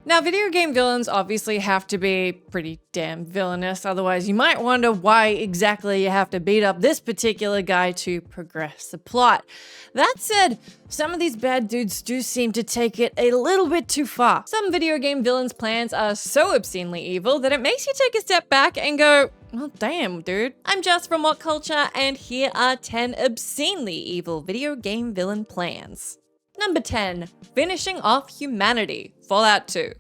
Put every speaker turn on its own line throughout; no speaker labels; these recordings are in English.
Now, video game villains obviously have to be pretty damn villainous, otherwise you might wonder why exactly you have to beat up this particular guy to progress the plot. That said, some of these bad dudes do seem to take it a little bit too far. Some video game villains' plans are so obscenely evil that it makes you take a step back and go, well, damn, dude. I'm Jess from WhatCulture, and here are 10 obscenely evil video game villain plans. Number 10. Finishing off humanity. Fallout 2.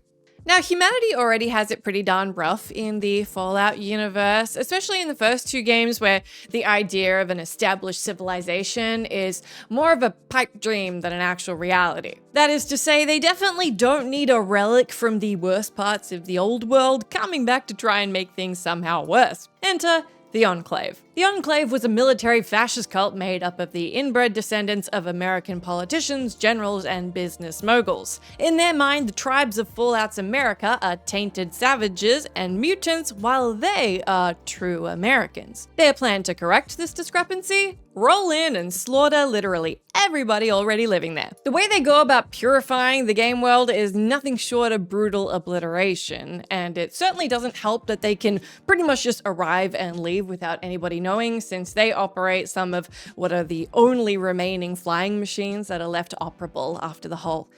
Now, humanity already has it pretty darn rough in the Fallout universe, especially in the first two games where the idea of an established civilization is more of a pipe dream than an actual reality. That is to say, they definitely don't need a relic from the worst parts of the old world coming back to try and make things somehow worse. Enter the Enclave. The Enclave was a military fascist cult made up of the inbred descendants of American politicians, generals, and business moguls. In their mind, the tribes of Fallout's America are tainted savages and mutants, while they are true Americans. Their plan to correct this discrepancy? Roll in and slaughter literally everybody already living there. The way they go about purifying the game world is nothing short of brutal obliteration, and it certainly doesn't help that they can pretty much just arrive and leave without anybody knowing, since they operate some of what are the only remaining flying machines that are left operable after the whole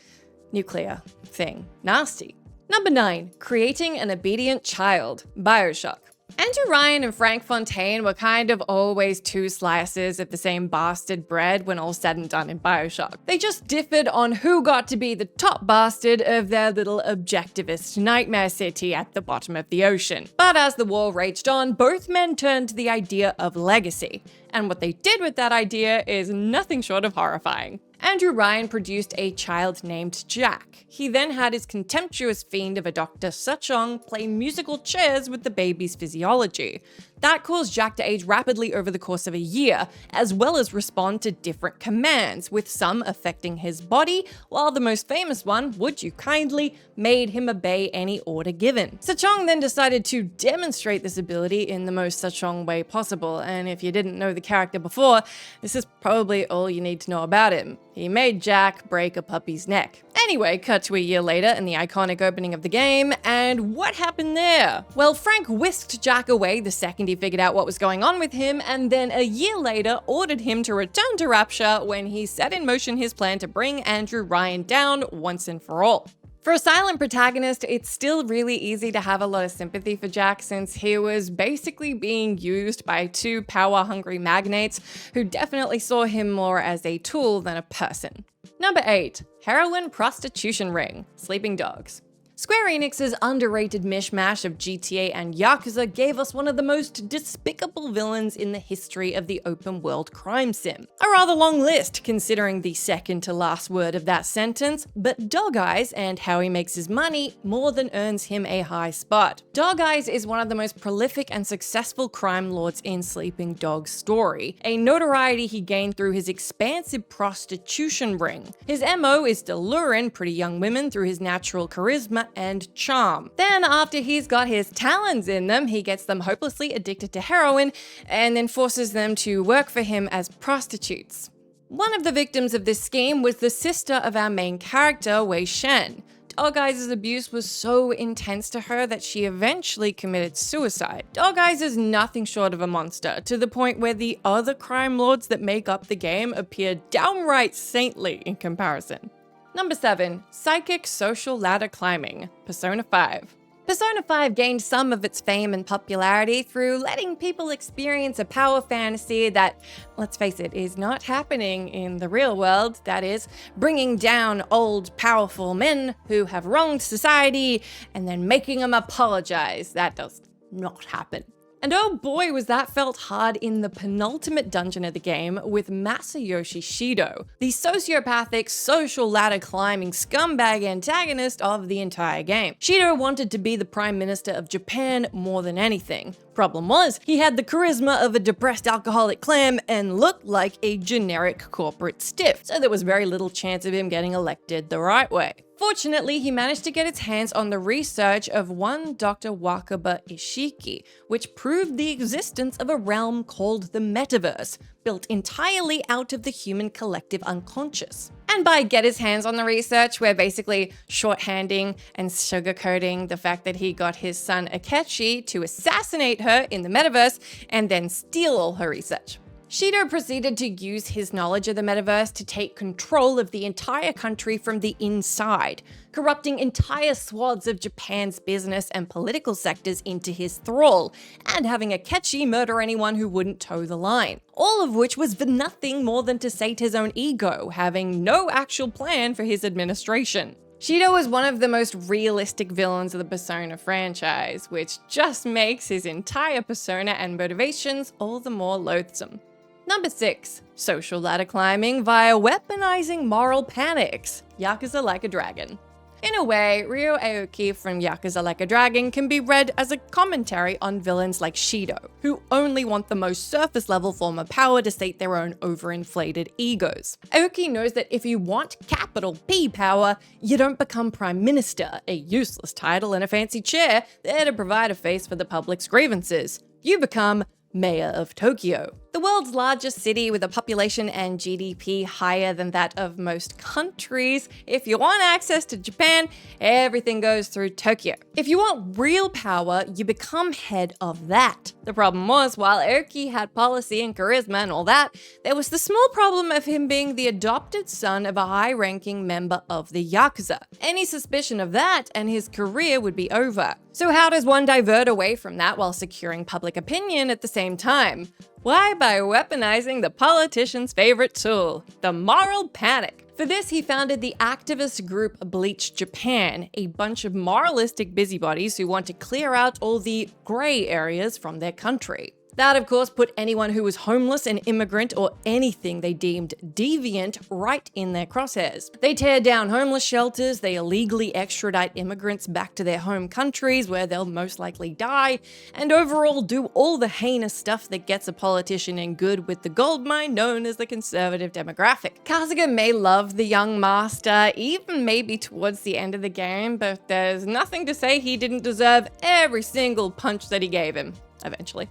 nuclear thing. Nasty. Number 9. Creating an obedient child. BioShock. Andrew Ryan and Frank Fontaine were kind of always two slices of the same bastard bread when all said and done in BioShock. They just differed on who got to be the top bastard of their little objectivist nightmare city at the bottom of the ocean. But as the war raged on, both men turned to the idea of legacy. And what they did with that idea is nothing short of horrifying. Andrew Ryan produced a child named Jack. He then had his contemptuous fiend of a Dr. Suchong play musical chairs with the baby's physiology. That caused Jack to age rapidly over the course of a year, as well as respond to different commands, with some affecting his body, while the most famous one, would you kindly, made him obey any order given. Suchong then decided to demonstrate this ability in the most Suchong way possible, and if you didn't know the character before, this is probably all you need to know about him. He made Jack break a puppy's neck. Anyway, cut to a year later in the iconic opening of the game, and what happened there? Well, Frank whisked Jack away the second he figured out what was going on with him, and then a year later ordered him to return to Rapture when he set in motion his plan to bring Andrew Ryan down once and for all. For a silent protagonist, it's still really easy to have a lot of sympathy for Jack, since he was basically being used by two power-hungry magnates who definitely saw him more as a tool than a person. Number 8. Heroin Prostitution Ring. Sleeping Dogs. Square Enix's underrated mishmash of GTA and Yakuza gave us one of the most despicable villains in the history of the open-world crime sim. A rather long list, considering the second to last word of that sentence, but Dog Eyes and how he makes his money more than earns him a high spot. Dog Eyes is one of the most prolific and successful crime lords in Sleeping Dogs' story, a notoriety he gained through his expansive prostitution ring. His MO is to lure in pretty young women through his natural charisma and charm. Then, after he's got his talons in them, he gets them hopelessly addicted to heroin and then forces them to work for him as prostitutes. One of the victims of this scheme was the sister of our main character, Wei Shen. Dog Eyes' abuse was so intense to her that she eventually committed suicide. Dog Eyes is nothing short of a monster, to the point where the other crime lords that make up the game appear downright saintly in comparison. Number 7. Psychic Social Ladder Climbing. Persona 5. Persona 5 gained some of its fame and popularity through letting people experience a power fantasy that, let's face it, is not happening in the real world. That is, bringing down old, powerful men who have wronged society and then making them apologize. That does not happen. And oh boy, was that felt hard in the penultimate dungeon of the game with Masayoshi Shido, the sociopathic, social ladder climbing scumbag antagonist of the entire game. Shido wanted to be the Prime Minister of Japan more than anything. Problem was, he had the charisma of a depressed alcoholic clam and looked like a generic corporate stiff, so there was very little chance of him getting elected the right way. Fortunately, he managed to get his hands on the research of one Dr. Wakaba Ishiki, which proved the existence of a realm called the Metaverse, built entirely out of the human collective unconscious. And by get his hands on the research, we're basically shorthanding and sugarcoating the fact that he got his son Akechi to assassinate her in the metaverse and then steal all her research. Shido proceeded to use his knowledge of the metaverse to take control of the entire country from the inside, corrupting entire swaths of Japan's business and political sectors into his thrall, and having Akechi murder anyone who wouldn't toe the line. All of which was for nothing more than to sate his own ego, having no actual plan for his administration. Shido is one of the most realistic villains of the Persona franchise, which just makes his entire persona and motivations all the more loathsome. Number 6. Social ladder climbing via weaponizing moral panics. Yakuza Like a Dragon. In a way, Ryo Aoki from Yakuza Like a Dragon can be read as a commentary on villains like Shido, who only want the most surface-level form of power to sate their own overinflated egos. Aoki knows that if you want capital P power, you don't become Prime Minister, a useless title in a fancy chair there to provide a face for the public's grievances. You become Mayor of Tokyo, the world's largest city with a population and GDP higher than that of most countries. If you want access to Japan, everything goes through Tokyo. If you want real power, you become head of that. The problem was, while Aoki had policy and charisma and all that, there was the small problem of him being the adopted son of a high-ranking member of the Yakuza. Any suspicion of that and his career would be over. So how does one divert away from that while securing public opinion at the same time? Why? By weaponizing the politician's favorite tool, the moral panic. For this, he founded the activist group Bleach Japan, a bunch of moralistic busybodies who want to clear out all the grey areas from their country. That, of course, put anyone who was homeless, an immigrant, or anything they deemed deviant right in their crosshairs. They tear down homeless shelters, they illegally extradite immigrants back to their home countries where they'll most likely die, and overall do all the heinous stuff that gets a politician in good with the goldmine known as the conservative demographic. Kasuga may love the young master, even maybe towards the end of the game, but there's nothing to say he didn't deserve every single punch that he gave him, eventually.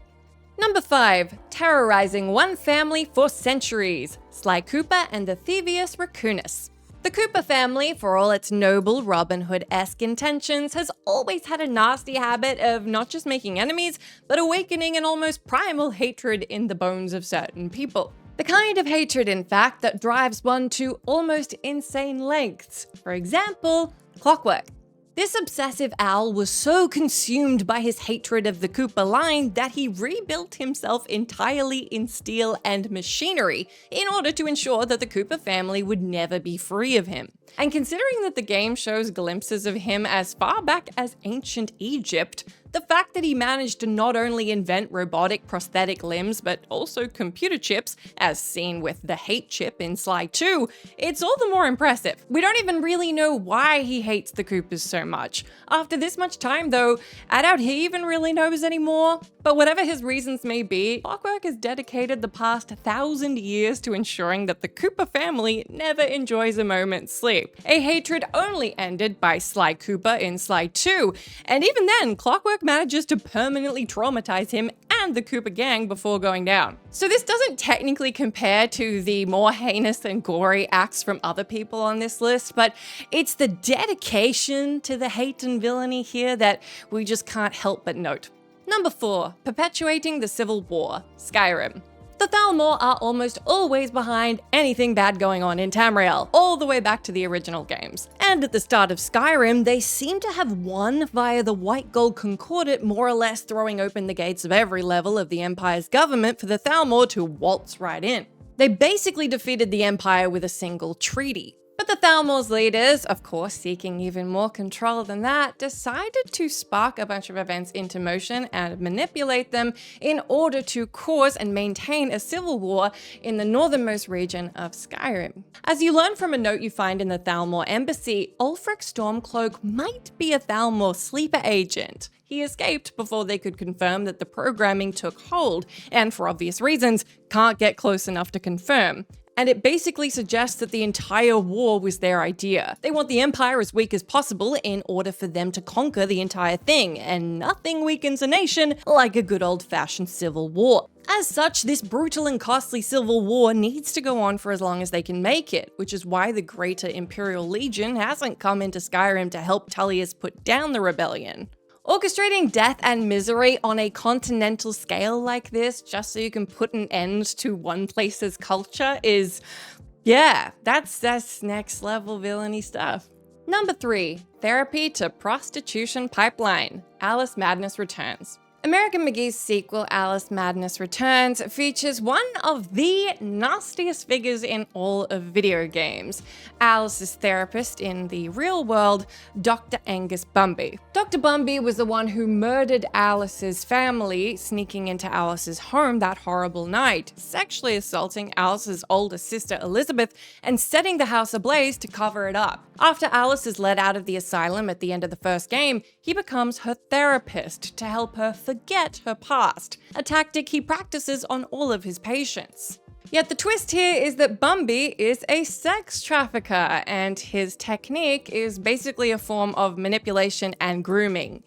Number 5. Terrorizing one family for centuries. Sly Cooper and the Thievius Raccoonus. The Cooper family, for all its noble Robin Hood-esque intentions, has always had a nasty habit of not just making enemies, but awakening an almost primal hatred in the bones of certain people. The kind of hatred, in fact, that drives one to almost insane lengths. For example, clockwork. This obsessive owl was so consumed by his hatred of the Cooper line that he rebuilt himself entirely in steel and machinery in order to ensure that the Cooper family would never be free of him. And considering that the game shows glimpses of him as far back as ancient Egypt, the fact that he managed to not only invent robotic prosthetic limbs, but also computer chips, as seen with the hate chip in Sly 2, it's all the more impressive. We don't even really know why he hates the Coopers so much. After this much time though, I doubt he even really knows anymore. But whatever his reasons may be, Clockwork has dedicated the past 1,000 years to ensuring that the Cooper family never enjoys a moment's sleep. A hatred only ended by Sly Cooper in Sly 2, and even then, Clockwork manages to permanently traumatize him and the Cooper gang before going down. So this doesn't technically compare to the more heinous and gory acts from other people on this list, but it's the dedication to the hate and villainy here that we just can't help but note. Number 4. Perpetuating the Civil War Skyrim. The Thalmor are almost always behind anything bad going on in Tamriel, all the way back to the original games. And at the start of Skyrim, they seem to have won via the White Gold Concordat more or less throwing open the gates of every level of the Empire's government for the Thalmor to waltz right in. They basically defeated the Empire with a single treaty. But the Thalmor's leaders, of course seeking even more control than that, decided to spark a bunch of events into motion and manipulate them in order to cause and maintain a civil war in the northernmost region of Skyrim. As you learn from a note you find in the Thalmor embassy, Ulfric Stormcloak might be a Thalmor sleeper agent. He escaped before they could confirm that the programming took hold, and for obvious reasons, can't get close enough to confirm. and it basically suggests that the entire war was their idea. They want the Empire as weak as possible in order for them to conquer the entire thing, and nothing weakens a nation like a good old-fashioned civil war. As such, this brutal and costly civil war needs to go on for as long as they can make it, which is why the Greater Imperial Legion hasn't come into Skyrim to help Tullius put down the rebellion. Orchestrating death and misery on a continental scale like this, just so you can put an end to one place's culture is, yeah, that's next level villainy stuff. Number 3, therapy to prostitution pipeline. Alice Madness returns. American McGee's sequel, Alice Madness Returns, features one of the nastiest figures in all of video games, Alice's therapist in the real world, Dr. Angus Bumby. Dr. Bumby was the one who murdered Alice's family, sneaking into Alice's home that horrible night, sexually assaulting Alice's older sister Elizabeth, and setting the house ablaze to cover it up. After Alice is let out of the asylum at the end of the first game, he becomes her therapist to help her forget her past, a tactic he practices on all of his patients. Yet the twist here is that Bumby is a sex trafficker, and his technique is basically a form of manipulation and grooming.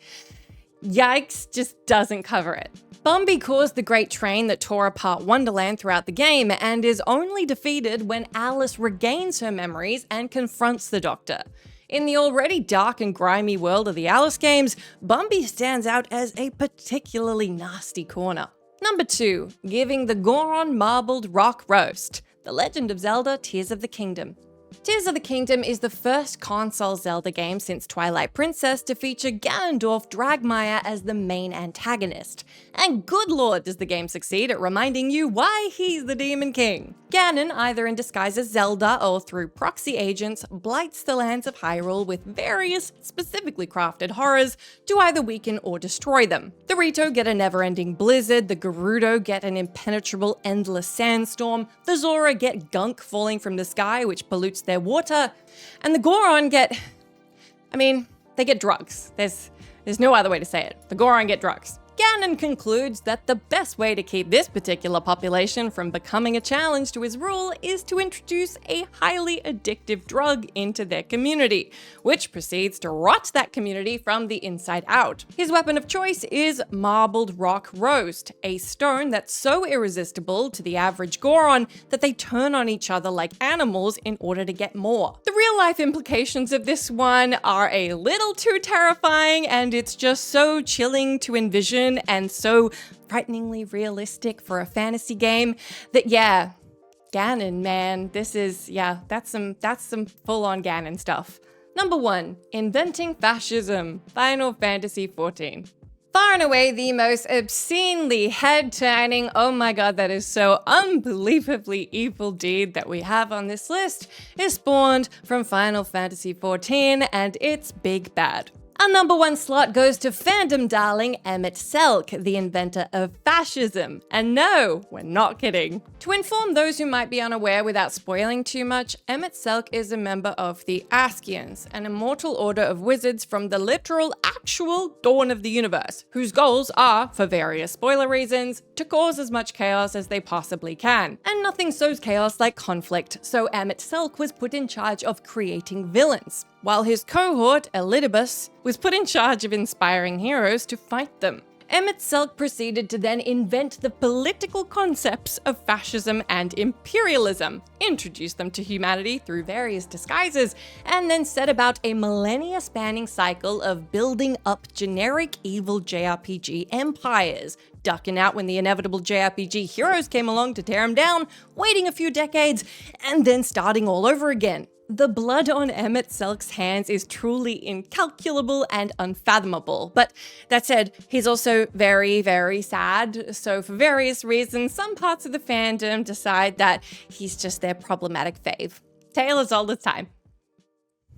Yikes just doesn't cover it. Bumby caused the Great Train that tore apart Wonderland throughout the game, and is only defeated when Alice regains her memories and confronts the Doctor. In the already dark and grimy world of the Alice games, Bumby stands out as a particularly nasty corner. Number 2, giving the Goron marbled rock roast. The Legend of Zelda: Tears of the Kingdom. Tears of the Kingdom is the first console Zelda game since Twilight Princess to feature Ganondorf Dragmire as the main antagonist. And good lord does the game succeed at reminding you why he's the Demon King. Ganon, either in disguise as Zelda or through proxy agents, blights the lands of Hyrule with various, specifically crafted horrors to either weaken or destroy them. The Rito get a never-ending blizzard, the Gerudo get an impenetrable endless sandstorm, the Zora get gunk falling from the sky which pollutes their water, and the Goron get, they get drugs. There's no other way to say it. The Goron get drugs. Ganon concludes that the best way to keep this particular population from becoming a challenge to his rule is to introduce a highly addictive drug into their community, which proceeds to rot that community from the inside out. His weapon of choice is Marbled Rock Roast, a stone that's so irresistible to the average Goron that they turn on each other like animals in order to get more. The real-life implications of this one are a little too terrifying, and it's just so chilling to envision and so frighteningly realistic for a fantasy game that, yeah, Ganon, man, that's some full-on Ganon stuff. Number 1, inventing fascism, Final Fantasy XIV. Far and away the most obscenely head-turning, oh my god, that is so unbelievably evil deed that we have on this list is spawned from Final Fantasy XIV and its big bad. Our number 1 slot goes to fandom darling Emmett Selk, the inventor of fascism. And no, we're not kidding. To inform those who might be unaware without spoiling too much, Emmett Selk is a member of the Askians, an immortal order of wizards from the literal, actual dawn of the universe, whose goals are, for various spoiler reasons, to cause as much chaos as they possibly can. And nothing sows chaos like conflict, so Emmett Selk was put in charge of creating villains, while his cohort, Elidibus, was put in charge of inspiring heroes to fight them. Emmett Selk proceeded to then invent the political concepts of fascism and imperialism, introduce them to humanity through various disguises, and then set about a millennia-spanning cycle of building up generic evil JRPG empires, ducking out when the inevitable JRPG heroes came along to tear him down, waiting a few decades, and then starting all over again. The blood on Emmett Selk's hands is truly incalculable and unfathomable, but that said, he's also very, very sad, so for various reasons, some parts of the fandom decide that he's just their problematic fave. Tale as old as time.